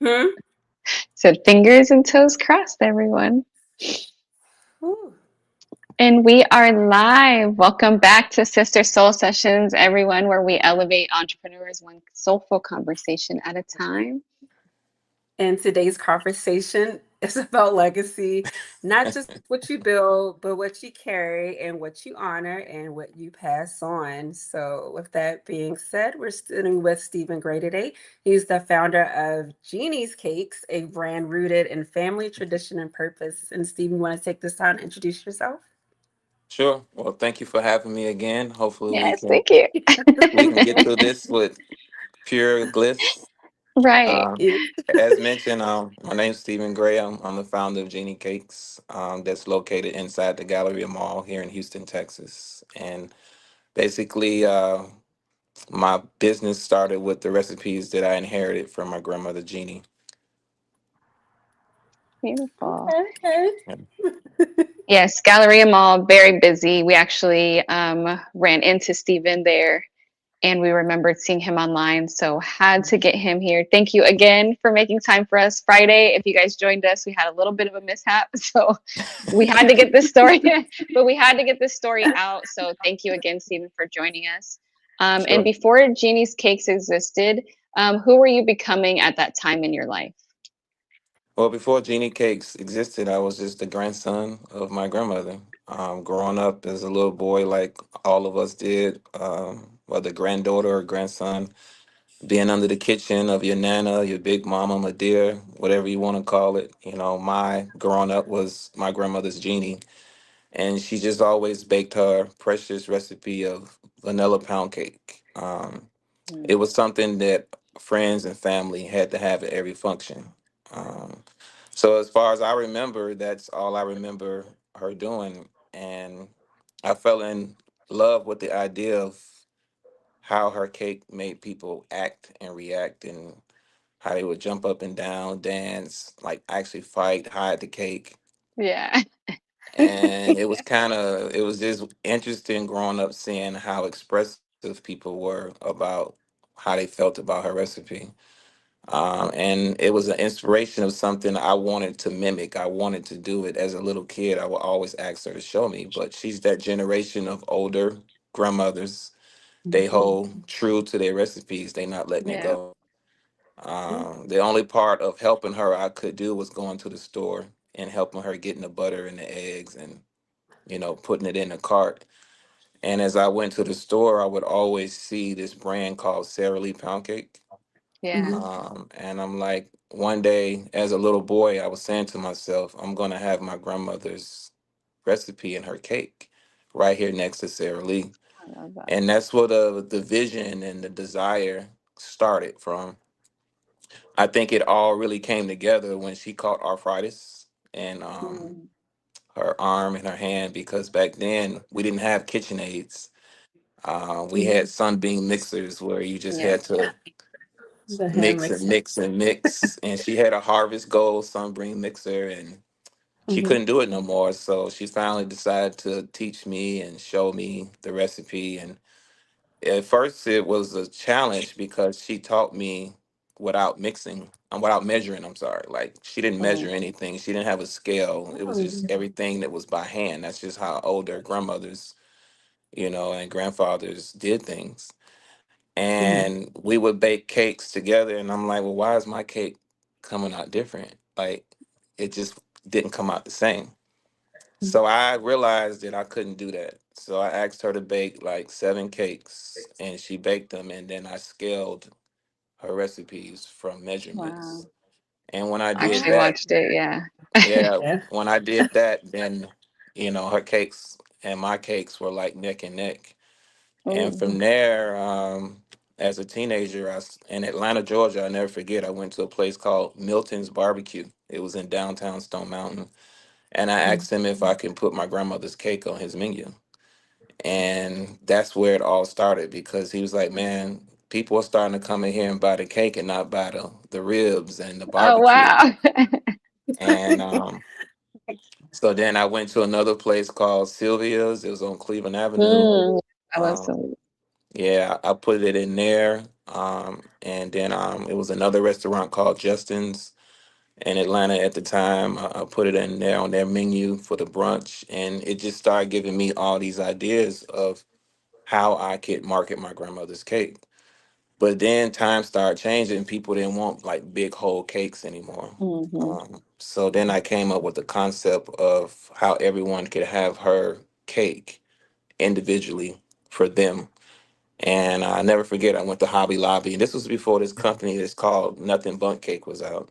Hmm. So fingers and toes crossed, everyone. Ooh. And we are live. Welcome back to Sister Soul Sessions, everyone, where we elevate entrepreneurs one soulful conversation at a time. And today's conversation is about legacy, not just what you build, but what you carry and what you honor and what you pass on. So, with that being said, we're sitting with Stephen Gray today. He's the founder of Jeannie's Cakes, a brand rooted in family, tradition, and purpose. And Stephen, you want to take this time to introduce yourself? Sure. Well, thank you for having me again. Hopefully, we Yes, can thank you. we can get through this with pure bliss. Right. Um, Yes. as mentioned, my name's Stephen Gray. I'm the founder of Jeannie Cakes. That's located inside the Galleria Mall here in Houston, Texas. And basically, my business started with the recipes that I inherited from my grandmother Jeannie. Beautiful. Okay. And Yes, Galleria Mall, very busy. We actually ran into Stephen there and we remembered seeing him online, so had to get him here. Thank you again for making time for us Friday. If you guys joined us, we had a little bit of a mishap, so we had to get this story, but we had to get this story out. So thank you again, Stephen, for joining us. And sure. before Jeannie's Cakes existed, who were you becoming at that time in your life? Well, before Jeannie Cakes existed, I was just the grandson of my grandmother. Growing up as a little boy, like all of us did, whether granddaughter or grandson, being under the kitchen of your nana, your big mama, my dear, whatever you want to call it. My growing up was my grandmother's Jeannie, and she just always baked her precious recipe of vanilla pound cake. It Mm, was something that friends and family had to have at every function. Um, so as far as I remember, that's all I remember her doing, and I fell in love with the idea of how her cake made people act and react, and how they would jump up and down, dance, like actually fight, hide the cake. yeah. And it was just interesting growing up seeing how expressive people were about how they felt about her recipe. And it was an inspiration of something I wanted to mimic. I wanted to do it as a little kid. I would always ask her to show me, but she's that generation of older grandmothers. They Mhm. hold true to their recipes. They not letting it Yeah. go. The only part of helping her I could do was going to the store and helping her getting the butter and the eggs and putting it in the cart. And as I went to the store, I would always see this brand called Sara Lee Pound Cake. Yeah. Mhm. And I'm like, one day as a little boy, I was saying to myself, I'm going to have my grandmother's recipe in her cake right here next to Sara Lee. I love that. And that's where the vision and the desire started from. I think it all really came together when she caught arthritis and Mm, her arm and her hand, because back then we didn't have kitchen aids. We Mhm. had Sunbeam mixers where you just yeah. had to The hand mix and mixer. mix and mix. And she had a Harvest Gold Sunbeam mixer, and she Mhm. couldn't do it no more. So she finally decided to teach me and show me the recipe. And at first, it was a challenge because she taught me without mixing, without measuring. I'm sorry. Like, she didn't measure Oh, anything. She didn't have a scale. It was just Oh. everything that was by hand. That's just how older grandmothers, and grandfathers did things. Mhm. And we would bake cakes together. And I'm like, well, why is my cake coming out different? Like, it just didn't come out the same. So I realized that I couldn't do that. So I asked her to bake like 7 cakes, and she baked them. And then I scaled her recipes from wow. measurements. And when I I did actually that, watched it. Yeah. yeah, Yeah. when I did that, then, her cakes and my cakes were like neck and neck. And Oh, from there, as a teenager, in Atlanta, Georgia, I never forget, I went to a place called Milton's Barbecue. It was in downtown Stone Mountain. And I Mhm. asked him if I can put my grandmother's cake on his menu. And that's where it all started, because he was like, man, people are starting to come in here and buy the cake and not buy the ribs and the oh barbecue. wow. And so then I went to another place called Sylvia's. It was on Cleveland Avenue. Mm, I love Um, some. yeah, I put it in there. And then it was another restaurant called Justin's in Atlanta at the time. I put it in there on their menu for the brunch, and it just started giving me all these ideas of how I could market my grandmother's cake. But then times started changing. People didn't want like big whole cakes anymore. Hmm. So then I came up with the concept of how everyone could have her cake individually for them. And I never forget, I went to Hobby Lobby, and this was before this company that's called Nothing Bundt Cake was out.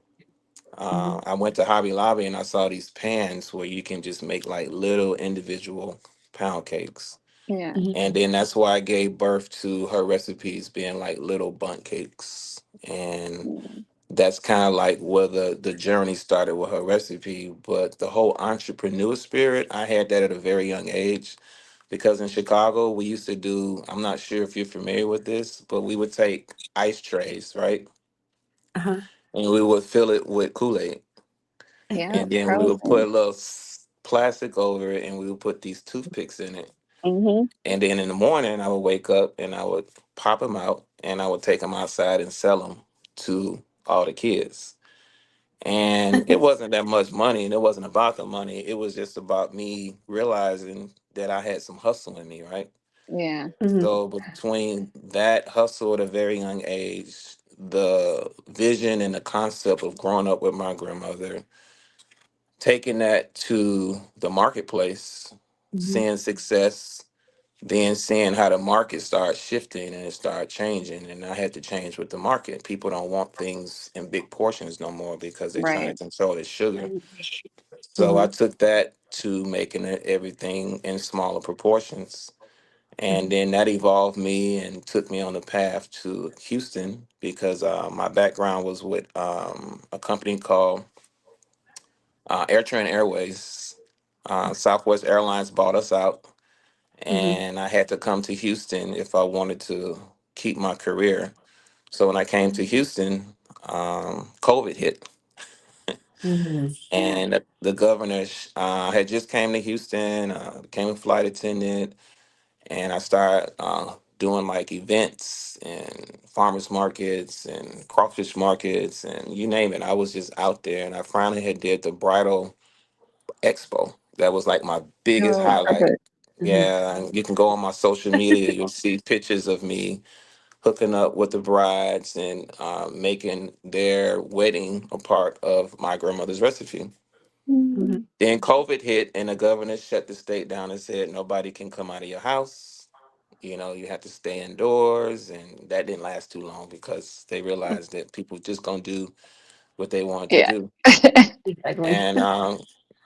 Mhm. I went to Hobby Lobby and I saw these pans where you can just make like little individual pound cakes. Yeah. Mhm. And then that's why I gave birth to her recipes being like little bundt cakes. And Mm. that's kind of like where the journey started with her recipe. But the whole entrepreneur spirit, I had that at a very young age because in Chicago, we used to do, I'm not sure if you're familiar with this, but we would take ice trays, right? Uh-huh. And we would fill it with Kool-Aid. Yeah. And then we would put Frozen. a little plastic over it and we would put these toothpicks in it. Hmm. And then in the morning, I would wake up and I would pop them out and I would take them outside and sell them to all the kids. And it wasn't that much money and it wasn't about the money. It was just about me realizing that I had some hustle in me, right? Yeah. Mhm. So between that hustle at a very young age, the vision and the concept of growing up with my grandmother, taking that to the marketplace, Mhm. seeing success, then seeing how the market started shifting and it started changing. And I had to change with the market. People don't want things in big portions no more because they're trying to Right. control the sugar. So I Mhm. took that to making it everything in smaller proportions. And Mhm. then that evolved me and took me on the path to Houston because my background was with a company called AirTran Airways. Southwest Airlines bought us out, Mhm. and I had to come to Houston if I wanted to keep my career. So when I came to Houston, COVID hit, Mhm. and the governor had just came to Houston, became a flight attendant, and I started doing like events and farmers markets and crawfish markets and you name it. I was just out there, and I finally had did the bridal expo. That was like my biggest Oh, highlight. perfect. Mhm. Yeah, and you can go on my social media. You'll see pictures of me hooking up with the brides and making their wedding a part of my grandmother's recipe. Mm. Mhm. Then COVID hit, and the governor shut the state down and said nobody can come out of your house. You know, you have to stay indoors, and that didn't last too long because they realized that people just gonna do what they wanted to Yeah. do. Exactly. And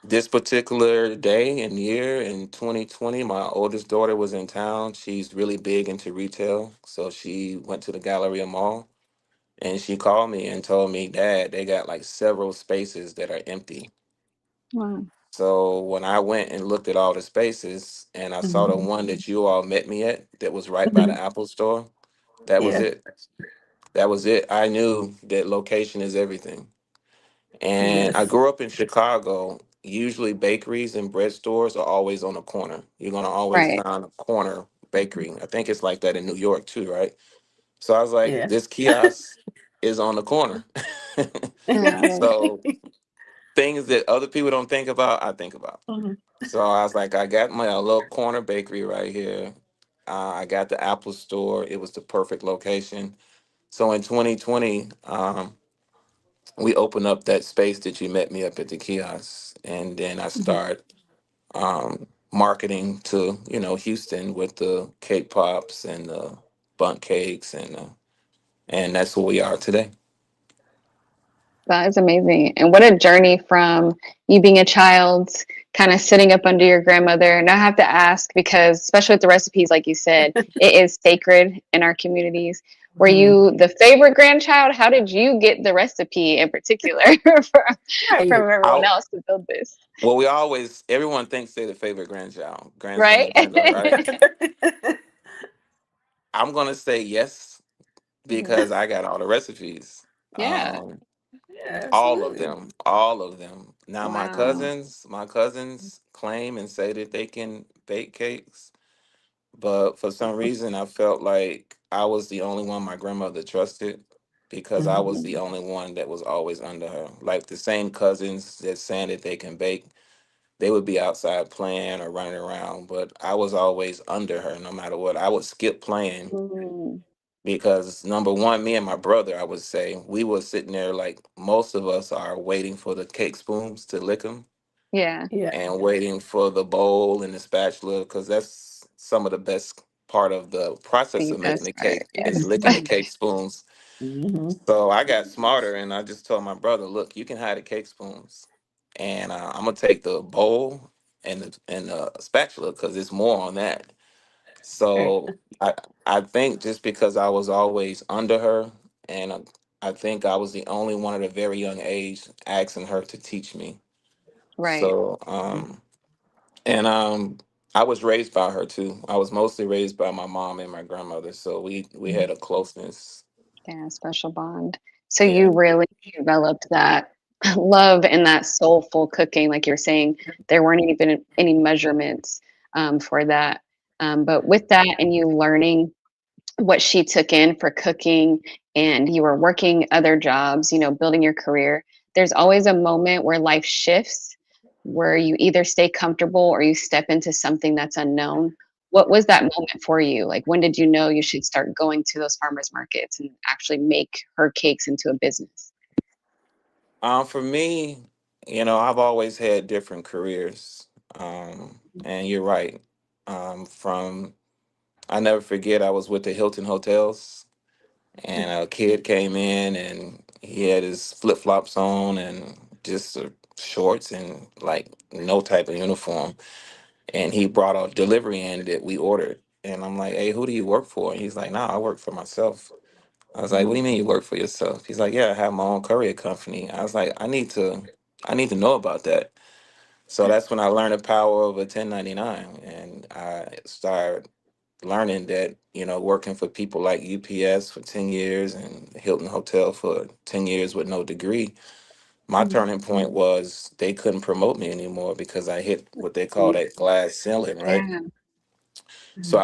this particular day and year in 2020, my oldest daughter was in town. She's really big into retail, so she went to the Galleria Mall and she called me and told me, Dad, they got like several spaces that are empty. Wow. So when I went and looked at all the spaces and I saw the Mhm. one that you all met me at that was right by the Mhm. Apple store, that was Yeah. it. That was it. I knew that location is everything. And I Yes. grew up in Chicago. Usually bakeries and bread stores are always on a corner. You're gonna always Right. find a corner bakery. I think it's like that in New York too, right? So I was like, Yeah. this kiosk is on the corner. Yeah, I love it. So things that other people don't think about, I think about. Mhm. So I was like, I got my little corner bakery right here. I got the Apple store. It was the perfect location. So in 2020, we opened up that space that you met me up at the kiosk, and then I Mhm. start marketing to Houston with the cake pops and the bunt cakes, and that's where we are today. That is amazing. And what a journey from you being a child, kind of sitting up under your grandmother. And I have to ask because, especially with the recipes, like you said, it is sacred in our communities. Were Mhm. you the favorite grandchild? How did you get the recipe in particular from Right. everyone I else to build this? Well, we always everyone thinks they're the favorite grandchild, grandson Right? or granddaughter, right? I'm gonna say yes Mhm. because I got all the recipes. Yeah. Yeah, All of absolutely. them, all of them. Now Wow. my cousins claim and say that they can bake cakes, but for some reason I felt like I was the only one my grandmother trusted because I was Mhm. the only one that was always under her. Like the same cousins that saying that they can bake, they would be outside playing or running around, but I was always under her no matter what. I would skip playing Mm, because number one, me and my brother, I would say, we were sitting there like most of us are waiting for the cake spoons to lick them yeah, Yeah. and waiting for the bowl and the spatula because that's some of the best part of the process the of making best the part. cake is Yes. licking the cake spoons. Mhm. So I got smarter and I just told my brother, look, you can hide the cake spoons, and I'm gonna take the bowl and the spatula because it's more on that. Right. So I think just because I was always under her, and I think I was the only one at a very young age asking her to teach me. Right. So and I was raised by her too. I was mostly raised by my mom and my grandmother, so we Mhm. had a closeness. Yeah, special bond. So Yeah. you really developed that love and that soulful cooking, like you're saying. There weren't even any measurements for that. But with that, and you learning what she took in for cooking, and you were working other jobs, building your career, there's always a moment where life shifts, where you either stay comfortable or you step into something that's unknown. What was that moment for you? Like, when did you know you should start going to those farmers markets and actually make her cakes into a business? For me, I've always had different careers. And you're right. From I never forget, I was with the Hilton Hotels, and a kid came in and he had his flip flops on and just shorts and like no type of uniform. And he brought a delivery in that we ordered. And I'm like, hey, who do you work for? And he's like, nah, I work for myself. I was like, what do Mhm. you mean you work for yourself? He's like, yeah, I have my own courier company. I was like, I need to know about that. So that's when I learned the power of a 1099, and I started learning that, working for people like UPS for 10 years and Hilton Hotel for 10 years with no degree, my Mhm. turning point was they couldn't promote me anymore because I hit what they call See? that glass ceiling, right? Yeah. So Mhm.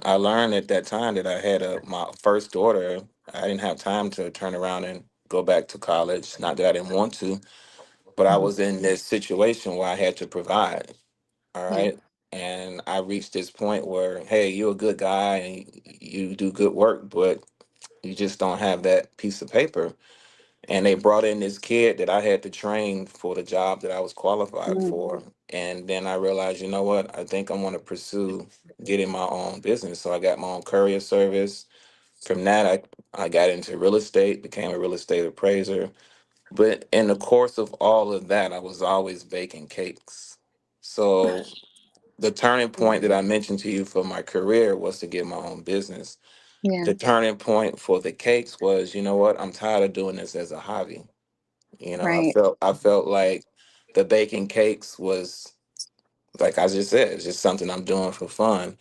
I learned at that time that I had my first daughter. I didn't have time to turn around and go back to college. Not that I didn't want to, but I Mhm. was in this situation where I had to provide. All Yeah. right. And I reached this point where, hey, you're a good guy and you do good work, but you just don't have that piece of paper. And they brought in this kid that I had to train for the job that I was qualified Mm, for. And then I realized, you know what? I think I want to pursue getting my own business. So I got my own courier service. From that, I got into real estate, became a real estate appraiser. But in the course of all of that, I was always baking cakes. So the turning point that Mhm. I mentioned to you for my career was to get my own business. yeah. The turning point for the cakes was, you know what? I'm tired of doing this as a hobby. Right. I felt like the baking cakes was, like I just said, it's just something I'm doing for fun.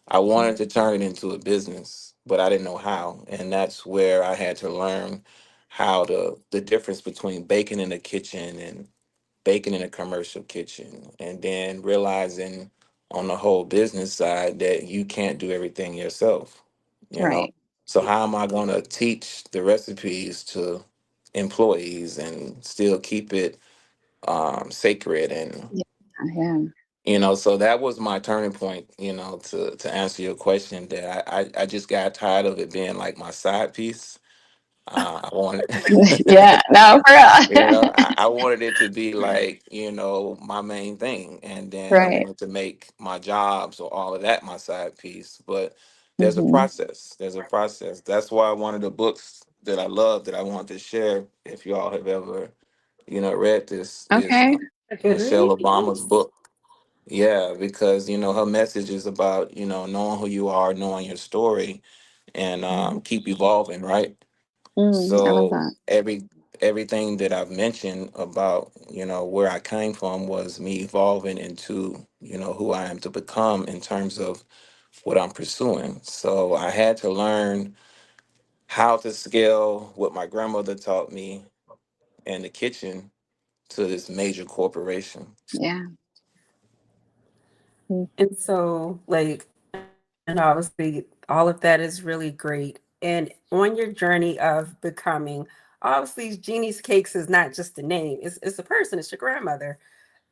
I wanted Mhm. to turn it into a business, but I didn't know how. And that's where I had to learn how the difference between baking in the kitchen and baking in a commercial kitchen, and then realizing on the whole business side that you can't do everything yourself, you know. Right. So how am I going to teach the recipes to employees and still keep it sacred? And Yeah. Yeah. so that was my turning point, to answer your question, that I just got tired of it being like my side piece. I wanted Yeah. No, for real. I wanted it to be like, my main thing. And then I Right. wanted to make my jobs or all of that my side piece. But there's a Hmm. process. There's a process. That's why one of the books that I love that I want to share, if you all have ever, read this, is Okay. A good Michelle read? Obama's Yes. book. Yeah, because her message is about, knowing who you are, knowing your story, and Mhm. keep evolving, right? I love So that. everything that I've mentioned about, where I came from was me evolving into, who I am to become in terms of what I'm pursuing. So I had to learn how to scale what my grandmother taught me in the kitchen to this major corporation. Yeah. Mm, And so, like, And obviously, all of that is really great. And on your journey of becoming, obviously, Jeannie's Cakes is not just a name, it's a person, it's your grandmother.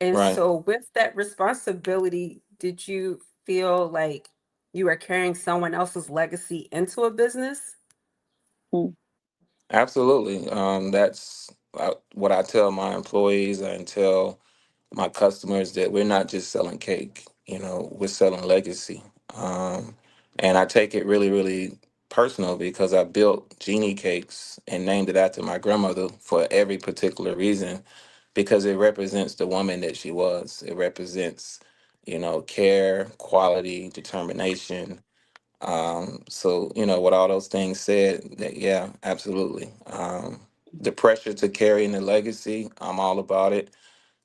And Right. so, with that responsibility, did you feel like you are carrying someone else's legacy into a business? Mm. Absolutely. That's what I tell my employees and tell my customers, that we're not just selling cake. We're selling legacy. Um, and I take it really, really personal because I built Jeannie Cakes and named it after my grandmother for every particular reason, because it represents the woman that she was. It represents, care, quality, determination. So, with all those things said, that yeah, absolutely. The pressure to carry in the legacy, I'm all about it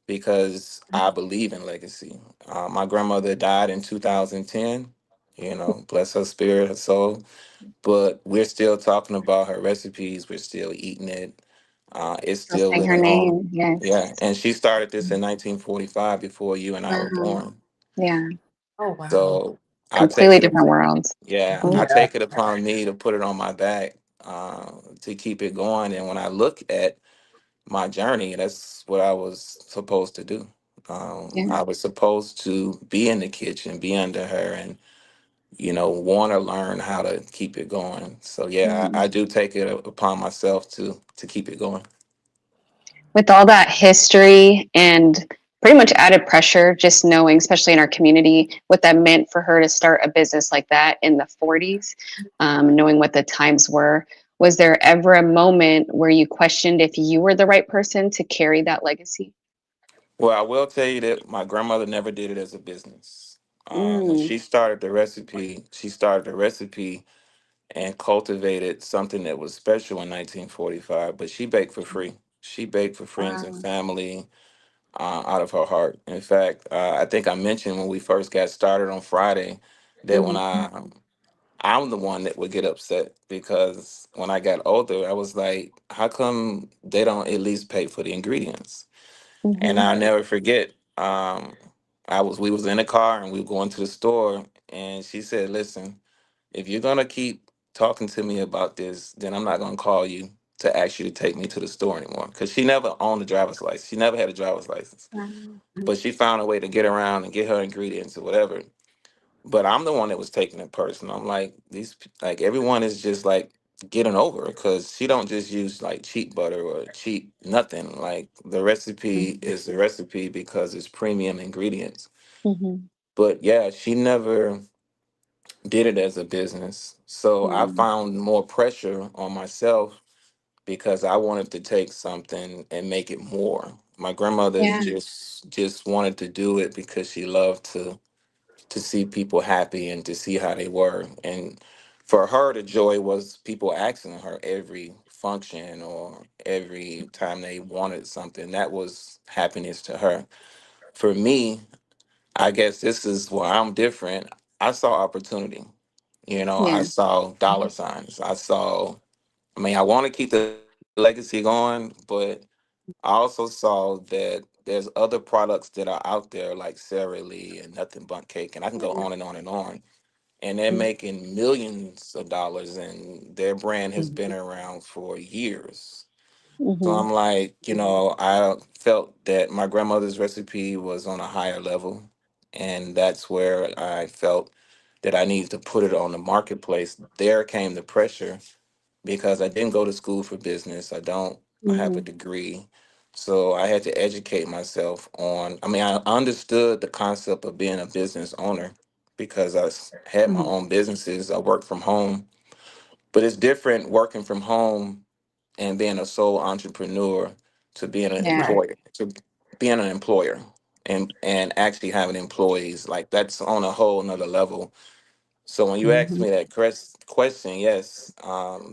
because I believe in legacy. My grandmother died in 2010. Bless her spirit, her soul. But we're still talking about her recipes. We're still eating it. It's I'll still saying her living on. name. Yes. Yeah, and she started this in 1945 before you and I were Wow. born. Yeah. Oh, wow. So I take Completely it. different worlds. Yeah, Mhm. I Yeah. take it upon me to put it on my back, to keep it going. And when I look at my journey, that's what I was supposed to do. Yeah. I was supposed to be in the kitchen, be under her, and want to learn how to keep it going. So yeah, I Mhm. do take it upon myself to keep it going. With all that history and pretty much added pressure, just knowing, especially in our community, what that meant for her to start a business like that in the 40s, knowing what the times were, was there ever a moment where you questioned if you were the right person to carry that legacy? Well, I will tell you that my grandmother never did it as a business. When Mm. she started the recipe, and cultivated something that was special in 1945. But she baked for free. She baked for friends and Wow. family, out of her heart. In fact, I think I mentioned when we first got started on Friday that when Hmm. I'm the one that would get upset, because when I got older, I was like, how come they don't at least pay for the ingredients? And Hmm. I'll never forget. We was in a car and we were going to the store, and she said, "Listen, if you're gonna keep talking to me about this, then I'm not gonna call you to ask you to take me to the store anymore." Because she never owned a driver's license. She never had a driver's license, Wow. but she found a way to get around and get her ingredients or whatever. But I'm the one that was taking it personal. I'm like, like everyone is just like getting over, because she don't just use like cheap butter or cheap nothing. Like the recipe is the recipe because it's premium ingredients. Hmm. But yeah, she never did it as a business. So I Hmm. found more pressure on myself because I wanted to take something and make it more. My grandmother Yeah. just wanted to do it because she loved to see people happy and to see how they were. And for her, the joy was people asking her every function or every time they wanted something. That was happiness to her. For me, I guess this is where I'm different. I saw opportunity. I Yeah. saw dollar signs. I mean, I want to keep the legacy going, but I also saw that there's other products that are out there like Sara Lee and Nothing But Cake, and I can go on and on and on. And they're making millions of dollars, and their brand has been around for years. So Hmm. I'm like, I felt that my grandmother's recipe was on a higher level. And that's where I felt that I needed to put it on the marketplace. There came the pressure because I didn't go to school for business. I don't have a Hmm. degree. So I had to educate myself on, I mean, I understood the concept of being a business owner because had my own businesses. I worked from home, but it's different working from home and being a sole entrepreneur to being an Yeah. employer, and actually having employees. Like that's on a whole nother level. So when you ask me that question, yes,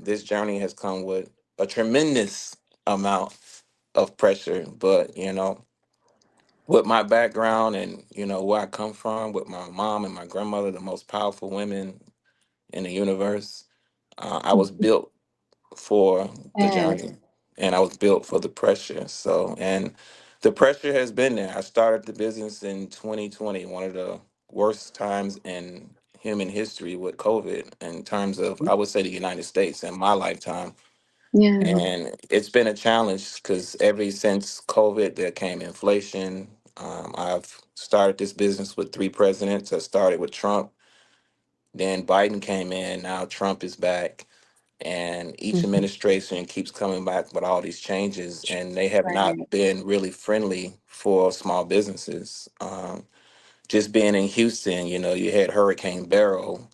this journey has come with a tremendous amount of pressure. But with my background and where I come from, with my mom and my grandmother, the most powerful women in the universe, I was built for the Yes. journey, and I was built for the pressure. So, and the pressure has been there. I started the business in 2020, one of the worst times in human history with COVID in terms of, I would say, the United States in my lifetime. Yeah. And it's been a challenge because ever since COVID, there came inflation. I've started this business with three presidents. I started with Trump, then Biden came in, now Trump is back. And each Mhm. administration keeps coming back with all these changes, and they have not Right. been really friendly for small businesses. Just being in Houston, you had Hurricane Beryl,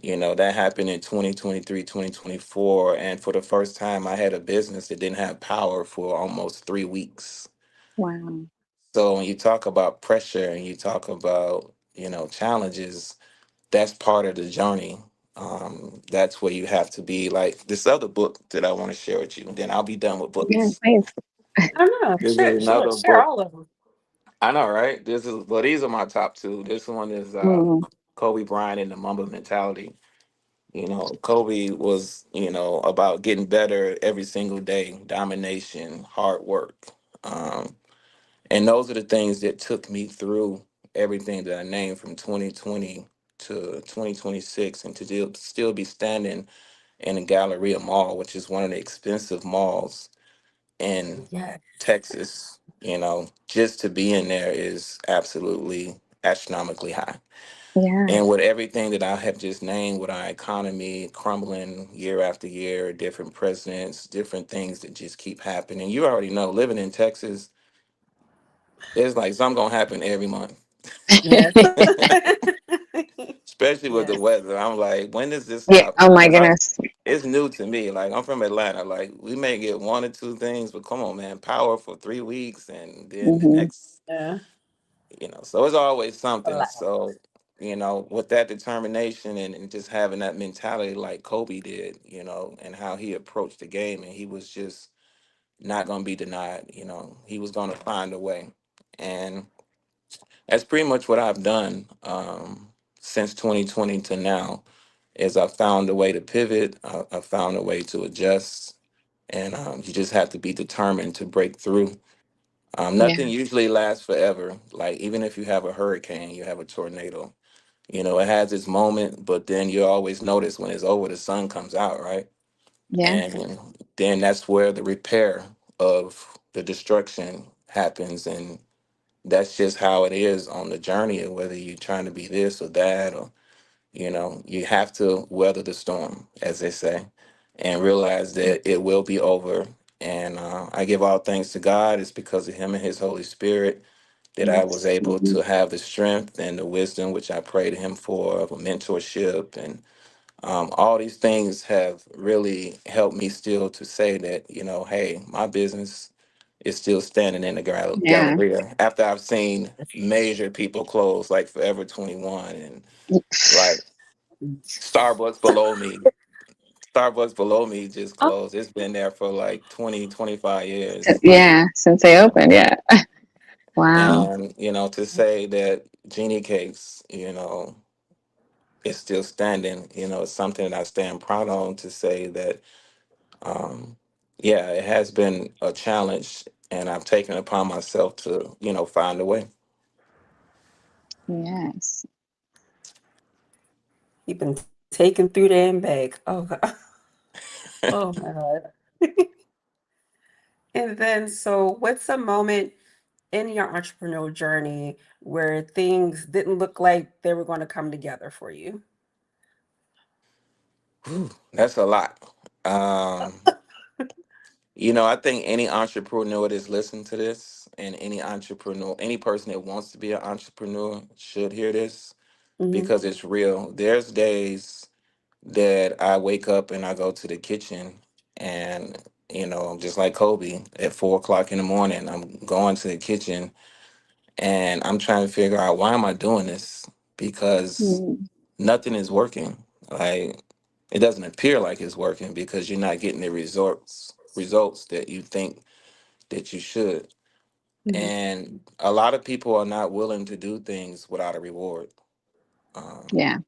that happened in 2023, 2024. And for the first time, I had a business that didn't have power for almost 3 weeks. Wow. So when you talk about pressure and you talk about, challenges, that's part of the journey. That's where you have to be like this other book that I want to share with you. And then I'll be done with Yeah, books. please. I don't know. This is Share, another share book. all of them. I know, right? These are my top two. This one is Mm, Kobe Bryant and the Mamba Mentality. Kobe was, about getting better every single day, domination, hard work. Um, and those are the things that took me through everything that I named from 2020 to 2026 and to still be standing in the Galleria Mall, which is one of the expensive malls in Yeah. Texas. Just to be in there is absolutely astronomically high. yeah. And with everything that I have just named, with our economy crumbling year after year, different presidents, different things that just keep happening. You already know, living in Texas, it's like something gonna happen every month. Yes. Especially with the Yes. weather. I'm like, when does this Yeah. stop? Oh my Because goodness. it's new to me. Like I'm from Atlanta. Like we may get one or two things, but come on, man, power for 3 weeks, and then the Hmm. next, Yeah. so it's always A something. lot. So, with that determination and just having that mentality like Kobe did, and how he approached the game, and he was just not going to be denied. He was going to find a way. And that's pretty much what I've done since 2020 to now is I found a way to pivot. I found a way to adjust. And you just have to be determined to break through. Yeah. Nothing usually lasts forever. Like even if you have a hurricane, you have a tornado. It has its moment, but then you always notice when it's over, the sun comes out, right? Yeah. And then that's where the repair of the destruction happens. And that's just how it is on the journey of whether you're trying to be this or that, or, you have to weather the storm, as they say, and realize that it will be over. And I give all thanks to God. It's because of Him and His Holy Spirit that I was Yes. able Hmm. to have the strength and the wisdom, which I pray to Him for, of a mentorship. And all these things have really helped me still to say that, hey, my business is still standing in the Yeah. Galleria after I've seen major people close, like Forever 21 and like Starbucks below me. Starbucks below me just Oh, closed. It's been there for like 20, 25 So- years. yeah. Since they opened. Yeah. Wow. And, to say that Jeannie Cakes, is still standing, it's something that I stand proud on to say that, um, yeah, it has been a challenge and I've taken it upon myself to, find a way. Yes. you've been taken through the and back. Oh God. Oh my God. And then, so what's a moment in your entrepreneurial journey where things didn't look like they were going to come together for you? Whew, that's a lot. Um, I think any entrepreneur that's listening to this and any entrepreneur, any person that wants to be an entrepreneur should hear this Hmm. because it's real. There's days that I wake up and I go to the kitchen and, just like Kobe at 4 o'clock in the morning, I'm going to the kitchen and I'm trying to figure out why am I doing this? Because Mm, nothing is working. Like it doesn't appear like it's working because you're not getting the results that you think that you should. Hmm. And a lot of people are not willing to do things without a reward. Um, yeah.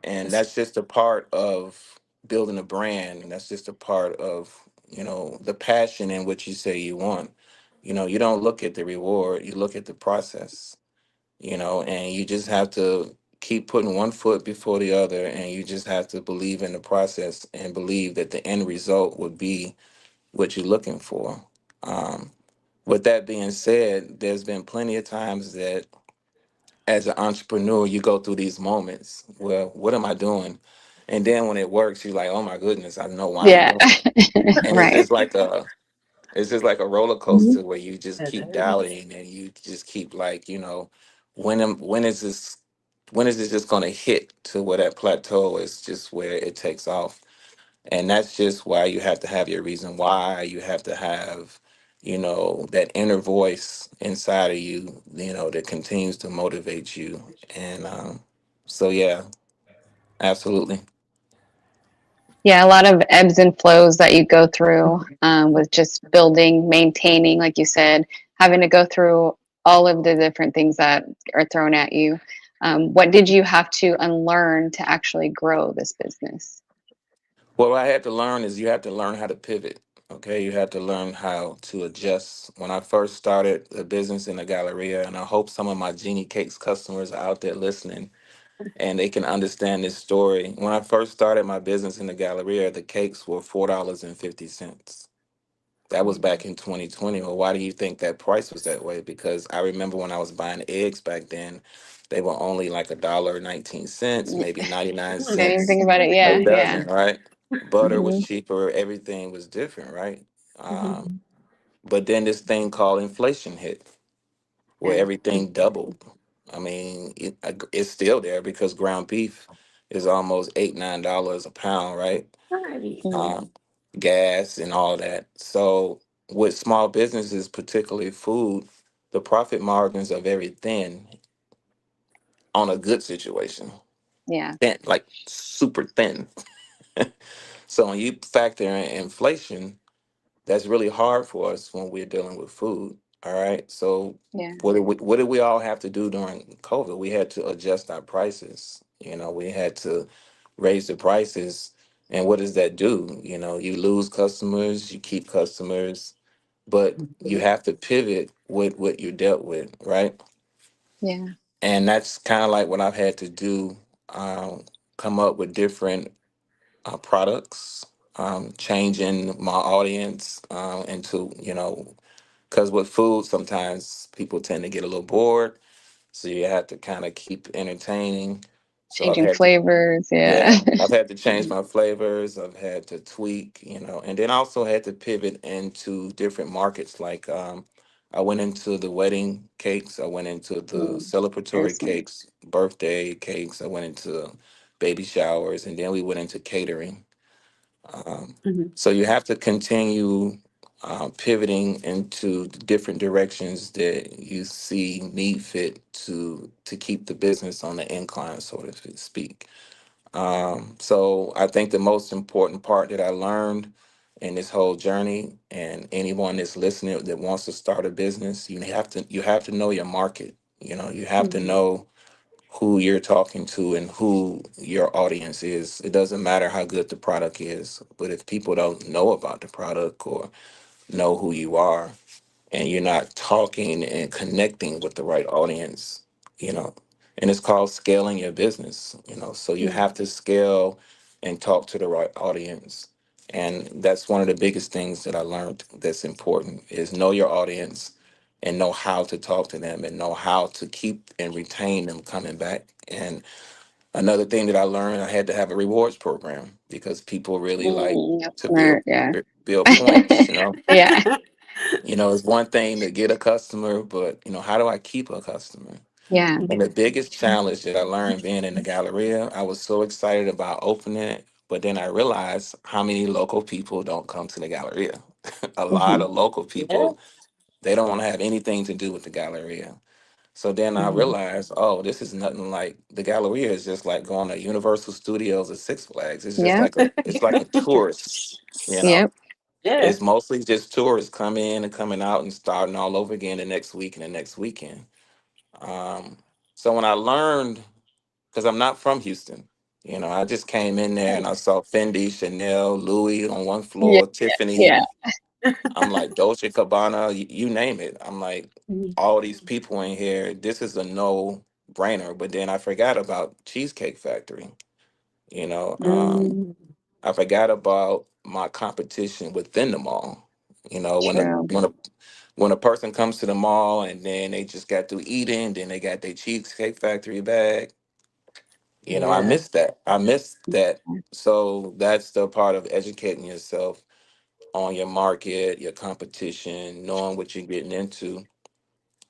and That's that's just a part of building a brand. And that's just a part of, the passion in which you say you want. You don't look at the reward, you look at the process, and you just have to keep putting one foot before the other, and you just have to believe in the process and believe that the end result would be what you're looking for. Um, with that being said, there's been plenty of times that as an entrepreneur, you go through these moments. Well, what am I doing? And then when it works, you're like, oh my goodness, I know why I'm Yeah. doing it. And Right. it's just like a roller Mhm. coaster where you just It keep is. doubting and you just keep like, when is this just gonna hit to where that plateau is just where it takes off? And that's just why you have to have your reason why. You have to have, that inner voice inside of you, that continues to motivate you. And so, yeah, absolutely. Yeah, a lot of ebbs and flows that you go through with just building, maintaining, like you said, having to go through all of the different things that are thrown at you. What did you have to unlearn to actually grow this business? What I had to learn is you have to learn how to pivot. Okay, you have to learn how to adjust. When I first started the business in the Galleria, and I hope some of my Genie Cakes customers are out there listening and they can understand this story. When I first started my business in the Galleria, the cakes were $4.50. That was back in 2020. Well, why do you think that price was that way? Because I remember when I was buying eggs back then, they were only like $1.19, maybe 99 Okay, you cents think about it. a Yeah, yeah. dozen, right? Butter was Hmm. cheaper, everything was different, right? Um, Mhm. but then this thing called inflation hit, where Yeah. everything doubled. I mean, it's still there because ground beef is almost $8, $9 a pound, right? Right. Hmm. um, Gas and all that. So with small businesses, particularly food, the profit margins are very thin on a good situation. Yeah, Thin, like super thin. So when you factor in inflation, that's really hard for us when we're dealing with food. All right. So yeah, what did we all have to do during COVID? We had to adjust our prices. We had to raise the prices. And what does that do? You lose customers, you keep customers, but you Mhm. have to pivot with what you dealt with, right? yeah. And that's kind of like what I've had to do, come up with different products, changing my audience into, because with food, sometimes people tend to get a little bored. So you have to kind of keep entertaining. So I've Changing had to, flavors. Yeah. yeah, I've had to change Mhm. my flavors. I've had to tweak, and then I also had to pivot into different markets. Like I went into the wedding cakes. I went into the Mm, very celebratory smart. cakes, birthday cakes. I went into baby showers, and then we went into catering. Um, Mhm. so you have to continue pivoting into the different directions that you see need fit to keep the business on the incline, so to speak. So I think the most important part that I learned in this whole journey, and anyone that's listening that wants to start a business, you have to know your market. You have to Mhm. know who you're talking to and who your audience is. It doesn't matter how good the product is, but if people don't know about the product or know who you are, and you're not talking and connecting with the right audience, you know, and it's called scaling your business, so you Mhm. have to scale and talk to the right audience. And that's one of the biggest things that I learned that's important is know your audience and know how to talk to them and know how to keep and retain them coming back. And another thing that I learned, I had to have a rewards program because people really like That's to build smart. Yeah. build points. Yeah. It's one thing to get a customer, but how do I keep a customer? Yeah. And the biggest challenge that I learned being in the Galleria, I was so excited about opening it, but then I realized how many local people don't come to the Galleria. A lot Hmm. of local Yeah. people, they don't want to have anything to do with the Galleria. So then I Mhm. realized, oh, this is nothing like the Galleria is just like going to Universal Studios or Six Flags. It's just Yep. it's like a tourist, you know. Yep. Yeah. It's mostly just tourists coming in and coming out and starting all over again the next week and the next weekend. Um, so when I learned, because I'm not from Houston, I just came in there and I saw Fendi, Chanel, Louis on one Yeah. floor, Tiffany. Yeah. I'm like Dolce Gabbana, you name it. I'm like Mhm. all these people in here. This is a no brainer. But then I forgot about Cheesecake Factory. You know, Mm, I forgot about my competition within the mall. You know, True. when a person comes to the mall and then they just got through eating, then they got their Cheesecake Factory bag. You know, I yeah. missed that. I missed that. So that's the part of educating yourself on your market, your competition, knowing what you're getting into.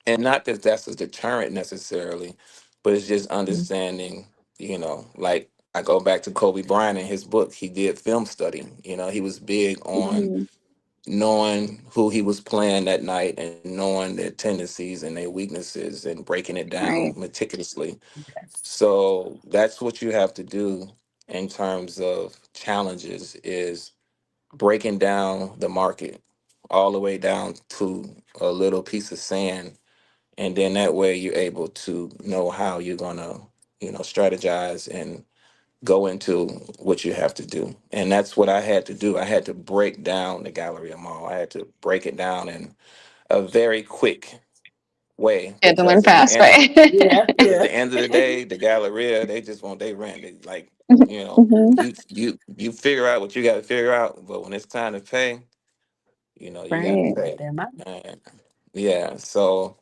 And not that that's a deterrent necessarily, but it's just understanding, you know, like I go back to Kobe Bryant in his book, he did film study. You know, he was big on Mhm. knowing who he was playing that night and knowing their tendencies and their weaknesses and breaking it down Right. meticulously. Yes. So that's what you have to do in terms of challenges is breaking down the market all the way down to a little piece of sand, and then that way you're able to know how you're gonna, you know, strategize and go into what you have to do. And that's what I had to do. I had to break down the Galleria Mall. I had to break it down in a very quick way You had to learn because fast, right? Yeah, at yeah. the end of the day, the Galleria, they just want their rent. They like, you know, Mhm. you figure out what you got to figure out, but when it's time to pay, you know, you got to Right. pay. Damn, And yeah, so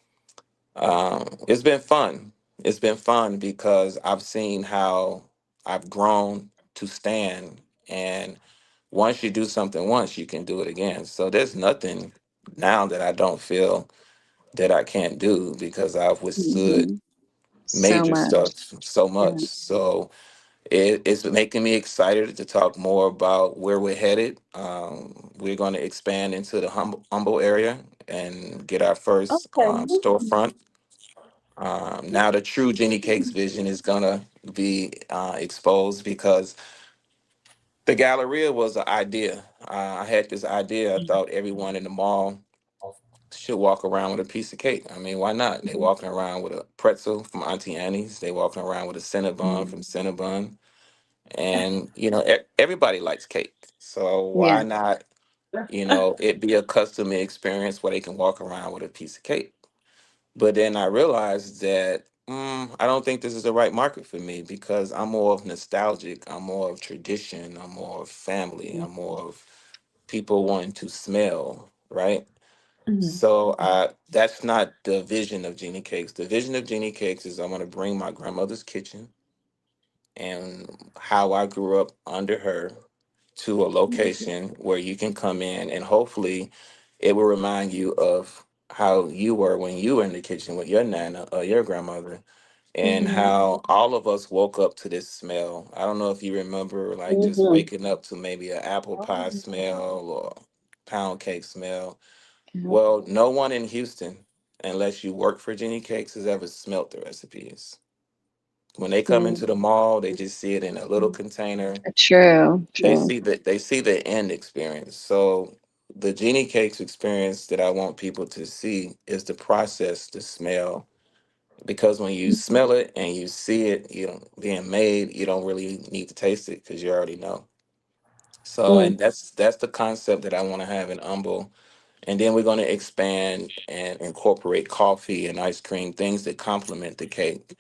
it's been fun. It's been fun because I've seen how I've grown to stand, and once you do something once, you can do it again. So there's nothing now that I don't feel that I can't do because I've withstood Mhm. So major much. stuff so much. Yeah. So it's making me excited to talk more about where we're headed. We're going to expand into the humble area and get our first okay. storefront. Now the true Jenny Cakes vision is gonna be exposed because the Galleria was an idea. I had this idea. I thought everyone in the mall should walk around with a piece of cake. I mean, why not? They walking around with a pretzel from Auntie Annie's. They walking around with a Cinnabon from Cinnabon, and you know everybody likes cake. So Yeah. why not? You know, it be a custom experience where they can walk around with a piece of cake. But then I realized that I don't think this is the right market for me because I'm more of nostalgic. I'm more of tradition. I'm more of family. I'm more of people wanting to smell, right? Mhm. So that's not the vision of Jeannie Cakes. The vision of Jeannie Cakes is I'm going to bring my grandmother's kitchen and how I grew up under her to a location where you can come in and hopefully it will remind you of how you were when you were in the kitchen with your nana or your grandmother and Mhm. how all of us woke up to this smell. I don't know if you remember like just Mhm. waking up to maybe an apple pie Oh, smell or pound cake smell. Yeah. Well, no one in Houston, unless you work for Jenny Cakes, has ever smelt the recipes. When they come Mm. into the mall, they just see it in a little container. True. They True. see that they see the end experience. So the Genie Cakes experience that I want people to see is the process, the smell. Because when you smell it and you see it, you know, being made, you don't really need to taste it because you already know. So, Mm. and that's the concept that I want to have in Humble. And then we're going to expand and incorporate coffee and ice cream, things that complement the cake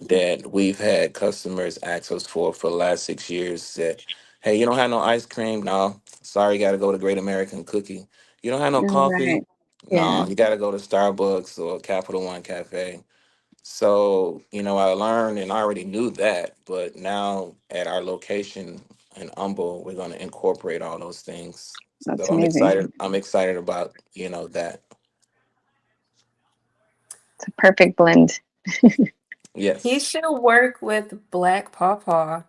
that we've had customers ask us for the last 6 years that, hey, you don't have no ice cream? No. Sorry, you got to go to Great American Cookie. You don't have no All coffee? right. Yeah. No, you got to go to Starbucks or Capital One Cafe. So, you know, I learned and I already knew that, but now at our location in Humble, we're going to incorporate all those things. So That's I'm amazing. excited. I'm excited about, you know, that. It's a perfect blend. he Yes. should work with Black Pawpaw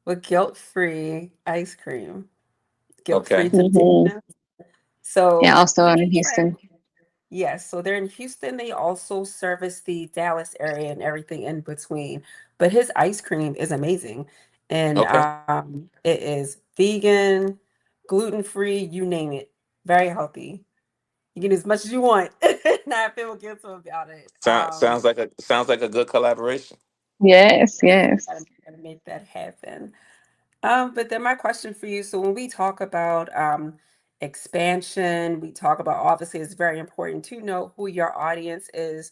with guilt-free ice cream, guilt-free Okay. Hmm. temptation. Yeah. So Also you out can in try. Houston. Yes, so they're in Houston. They also service the Dallas area and everything in between. But his ice cream is amazing. And Okay. it is vegan, gluten-free, you name it. Very healthy. You get as much as you want. Not feel guilty about it. Sounds like a good collaboration. Yes. Yes. Gotta make that happen. But then my question for you, so when we talk about expansion, we talk about obviously it's very important to know who your audience is.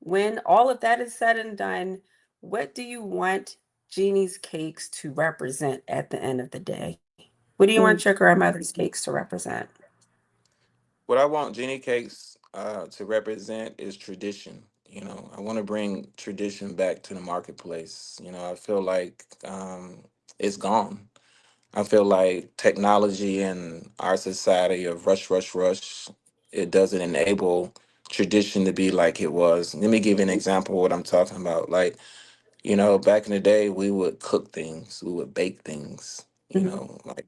When all of that is said and done, what do you want Jeannie's cakes to represent at the end of the day? What do you want your Mm, grandmother's cakes to represent? What I want Genie Cakes to represent is tradition. You know, I want to bring tradition back to the marketplace. You know, I feel like it's gone. I feel like technology and our society of rush, rush, rush, it doesn't enable tradition to be like it was. Let me give you an example of what I'm talking about. Like, you know, back in the day, we would cook things, we would bake things. You Mhm. know, like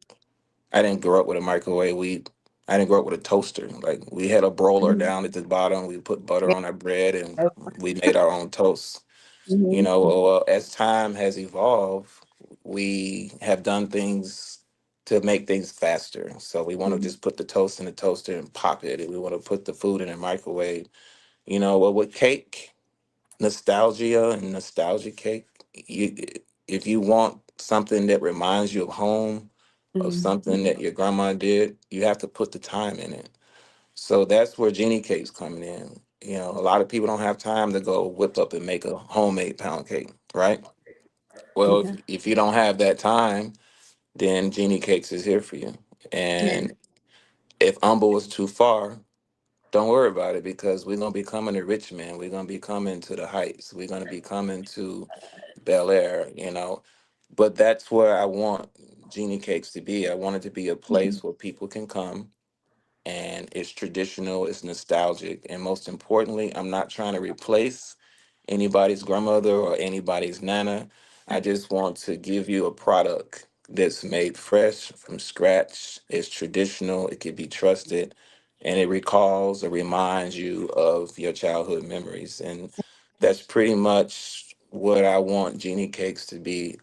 I didn't grow up with a microwave. I didn't grow up with a toaster. Like we had a broiler Mhm. down at the bottom. We put butter yeah. on our bread and Oh, we made our own toast. You Mhm. know, well, as time has evolved, we have done things to make things faster. So we want to mhm, just put the toast in the toaster and pop it. And we want to put the food in a microwave. You know, well, with cake, nostalgia and nostalgic cake, you, if you want something that reminds you of home, of mhm, something that your grandma did, you have to put the time in it. So that's where Genie Cake's coming in. You know, a lot of people don't have time to go whip up and make a homemade pound cake, right? Well, yeah, if you don't have that time, then Genie Cakes is here for you. yeah, And if Humble is too far, don't worry about it because we're gonna be coming to Richmond. We're gonna be coming to the Heights. We're gonna be coming to Bel Air, you know. But that's where I want Genie Cakes to be. I want it to be a mhm, place where people can come and it's traditional, it's nostalgic, and most importantly, I'm not trying to replace anybody's grandmother or anybody's nana. I just want to give you a product that's made fresh from scratch. It's traditional, it can be trusted, and it recalls or reminds you of your childhood memories. And that's pretty much what I want Genie Cakes to be.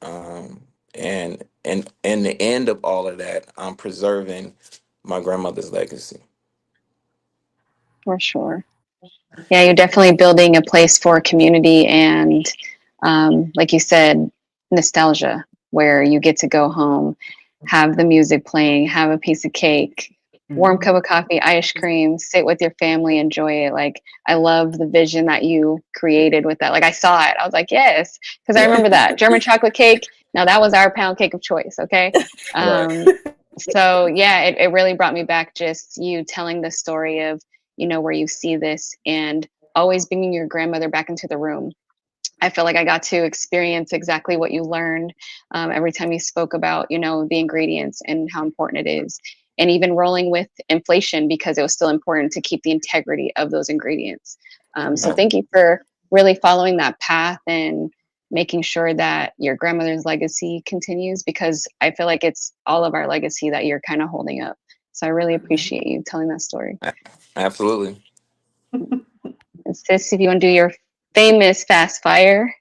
And in the end of all of that, I'm preserving my grandmother's legacy. For sure. Yeah, you're definitely building a place for community and, like you said, nostalgia, where you get to go home, have the music playing, have a piece of cake, warm mhm. cup of coffee, ice cream, sit with your family, enjoy it. Like, I love the vision that you created with that. Like, I saw it. I was like, yes, because I remember that German chocolate cake. Now, that was our pound cake of choice. Okay. Right. Um, so, yeah, it really brought me back just you telling the story of, where you see this and always bringing your grandmother back into the room. I feel like I got to experience exactly what you learned every time you spoke about, the ingredients and how important it is. And even rolling with inflation because it was still important to keep the integrity of those ingredients. So Right. thank you for really following that path and making sure that your grandmother's legacy continues because I feel like it's all of our legacy that you're kind of holding up. So I really appreciate you telling that story. A- Absolutely. And sis, if you want to do your famous fast fire.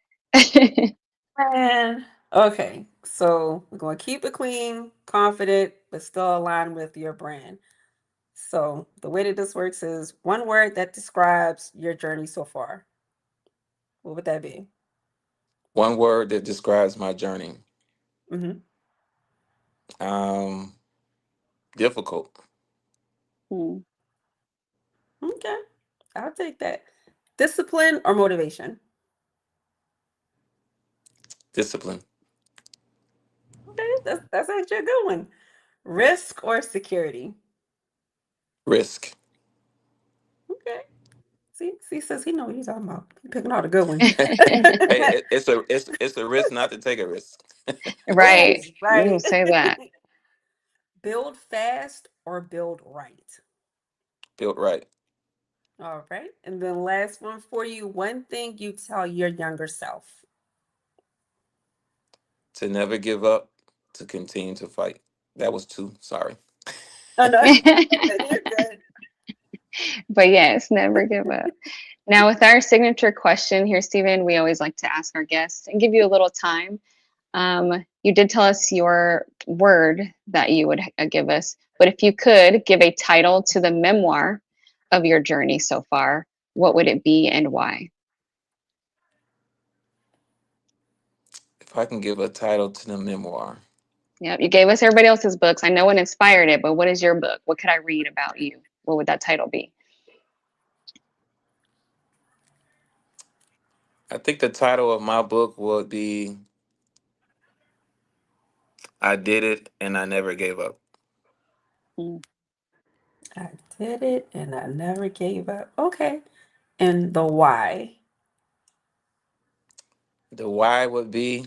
Man. Okay, so we're going to keep it clean, confident, but still aligned with your brand. So the way that this works is one word that describes your journey so far. What would that be? One word that describes my journey. Hmm. Um, difficult. Hmm. Okay, I'll take that. Discipline or motivation? Discipline. Okay, that's actually a good one. Risk or security? Risk. Okay. See, says he know what he's talking about. He picking out a good one. Hey, it's a risk not to take a risk. Right. Oh, You right. say that. Build fast or build right? Built right. All right. And then last one for you. One thing you tell your younger self. To never give up. To continue to fight. That was two. Sorry. Oh no, you're good. But yes, never give up. Now, with our signature question here, Stephen, we always like to ask our guests and give you a little time. You did tell us your word that you would give us, but if you could give a title to the memoir of your journey so far, what would it be and why? If I can give a title to the memoir, Yep, you gave us everybody else's books. I know what inspired it, but what is your book? What could I read about you? What would that title be? I think the title of my book would be I Did It and I Never Gave Up. Mm, I did it and I never gave up. Okay. And the why. The why would be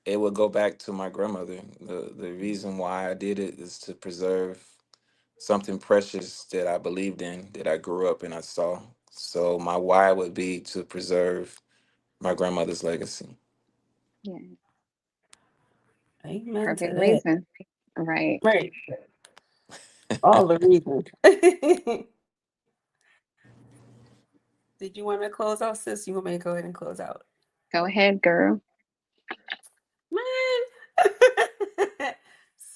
it would go back to my grandmother. The reason why I did it is to preserve something precious that I believed in, that I grew up and I saw. So my why would be to preserve my grandmother's legacy. yeah, Amen to perfect that. reason. Right. Right. All the reasons. Did you want me to close out, sis? You want me to go ahead and close out? Go ahead, girl. Man.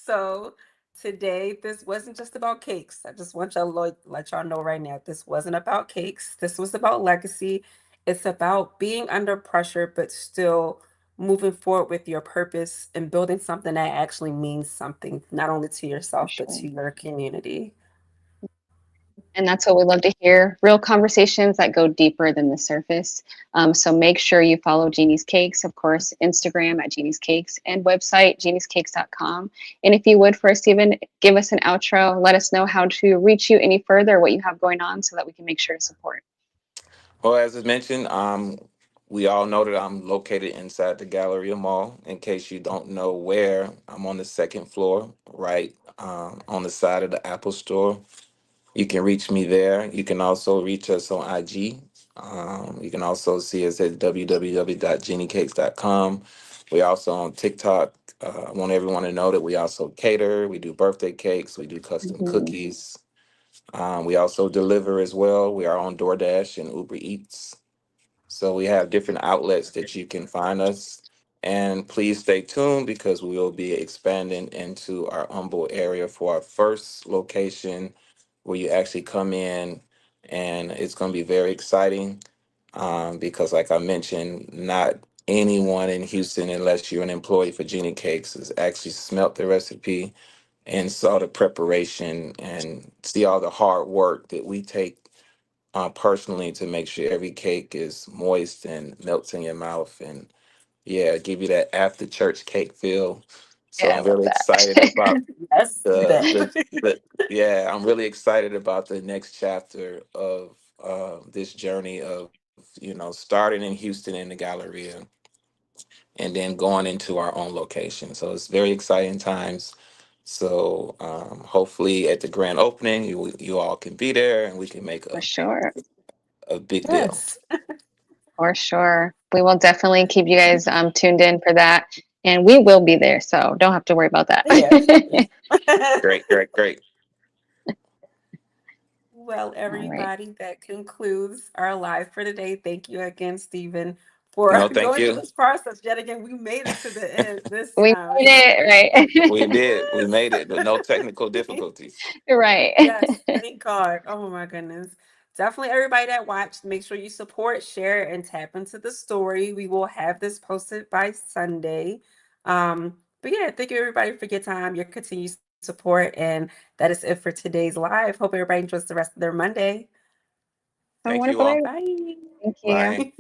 So today, this wasn't just about cakes. I just want y'all to let y'all know right now, this wasn't about cakes. This was about legacy. It's about being under pressure, but still moving forward with your purpose and building something that actually means something, not only to For yourself, but sure. to your community. And that's what we love to hear, real conversations that go deeper than the surface. So make sure you follow Jeannie's Cakes, of course, Instagram at Jeannie's Cakes and website, jeanniescakes.com. And if you would first, Stephen, give us an outro, let us know how to reach you any further, what you have going on so that we can make sure to support. Well, as I mentioned, we all know that I'm located inside the Galleria Mall. In case you don't know where, I'm on the second floor, right on the side of the Apple Store. You can reach me there. You can also reach us on IG. You can also see us at www.jennycakes.com. We're also on TikTok. I want everyone to know that we also cater. We do birthday cakes. We do custom Mhm. cookies. We also deliver as well. We are on DoorDash and Uber Eats. So we have different outlets that you can find us. And please stay tuned because we will be expanding into our Humble area for our first location where you actually come in, and it's going to be very exciting because, like I mentioned, not anyone in Houston, unless you're an employee for Jeannie Cakes, has actually smelt the recipe and saw the preparation and see all the hard work that we take personally to make sure every cake is moist and melts in your mouth and yeah, give you that after church cake feel. So Yeah, I I'm love really excited that. about Let's do the that. the yeah, I'm really excited about the next chapter of this journey of starting in Houston in the Galleria and then going into our own location. So it's very exciting times. So hopefully at the grand opening, you all can be there and we can make For sure. a big deal. Yes. For sure. We will definitely keep you guys tuned in for that. And we will be there. So don't have to worry about that. Yeah. Great, great, great. Well, All right. everybody, that concludes our live for today. Thank you again, Stephen, for No, thank going through you. this process. Yet again, we made it to the end this We time. made it, We right? did. We made it with no technical Yes. difficulties. Right. Yes, thank God. Oh my goodness. Definitely everybody that watched, make sure you support, share, and tap into the story. We will have this posted by Sunday. But yeah, thank you everybody for your time, your continued support, and that is it for today's live. Hope everybody enjoys the rest of their Monday. Have a Thank you wonderful day. all. Bye. Thank you. Bye.